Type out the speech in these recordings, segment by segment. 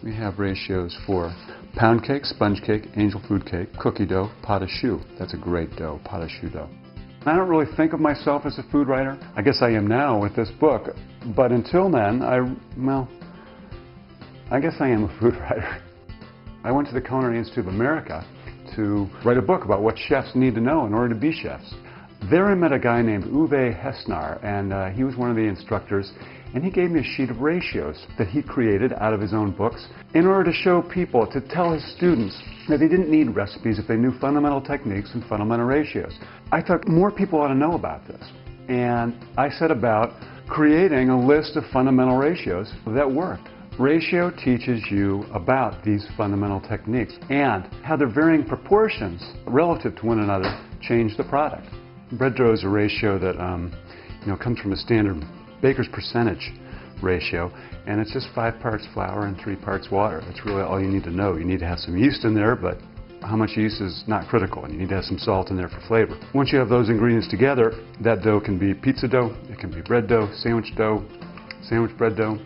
We have ratios for pound cake, sponge cake, angel food cake, cookie dough, pot of choux. That's a great dough, pot of choux dough. I don't really think of myself as a food writer. I guess I am now with this book, but until then, I guess I am a food writer. I went to the Culinary Institute of America to write a book about what chefs need to know in order to be chefs. There I met a guy named Uwe Hessnar, and he was one of the instructors, and he gave me a sheet of ratios that he created out of his own books in order to show people, to tell his students that they didn't need recipes if they knew fundamental techniques and fundamental ratios. I thought more people ought to know about this, and I set about creating a list of fundamental ratios that worked. Ratio teaches you about these fundamental techniques and how their varying proportions relative to one another change the product. Bread dough is a ratio that comes from a standard baker's percentage ratio, and it's just 5 parts flour and 3 parts water. That's really all you need to know. You need to have some yeast in there, but how much yeast is not critical, and you need to have some salt in there for flavor. Once you have those ingredients together, that dough can be pizza dough, it can be bread dough, sandwich bread dough,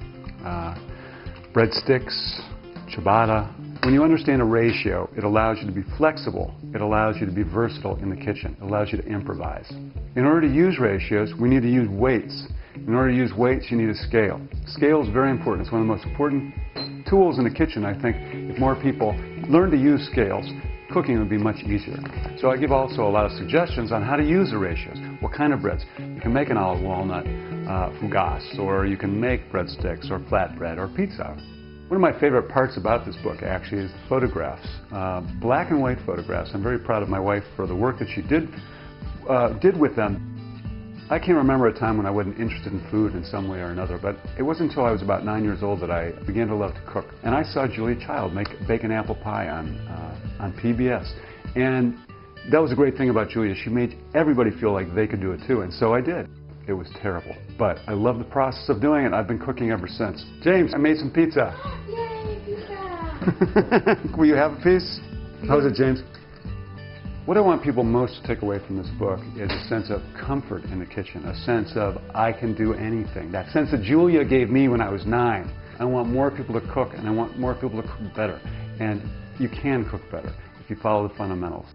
breadsticks, ciabatta. When you understand a ratio, it allows you to be flexible. It allows you to be versatile in the kitchen. It allows you to improvise. In order to use ratios, we need to use weights. In order to use weights, you need a scale. Scale is very important. It's one of the most important tools in the kitchen. I think if more people learn to use scales, cooking would be much easier. So I give also a lot of suggestions on how to use the ratios. What kind of breads? You can make an olive walnut fougasse, or you can make breadsticks, or flatbread, or pizza. One of my favorite parts about this book actually is the photographs, black and white photographs. I'm very proud of my wife for the work that she did with them. I can't remember a time when I wasn't interested in food in some way or another, but it wasn't until I was about 9 years old that I began to love to cook. And I saw Julia Child make bacon apple pie on PBS. And that was a great thing about Julia. She made everybody feel like they could do it too, and so I did. It was terrible, but I love the process of doing it. I've been cooking ever since. James, I made some pizza. Yay, pizza! Will you have a piece? How's it, James? What I want people most to take away from this book is a sense of comfort in the kitchen, a sense of I can do anything. That sense that Julia gave me when I was 9. I want more people to cook, and I want more people to cook better. And you can cook better if you follow the fundamentals.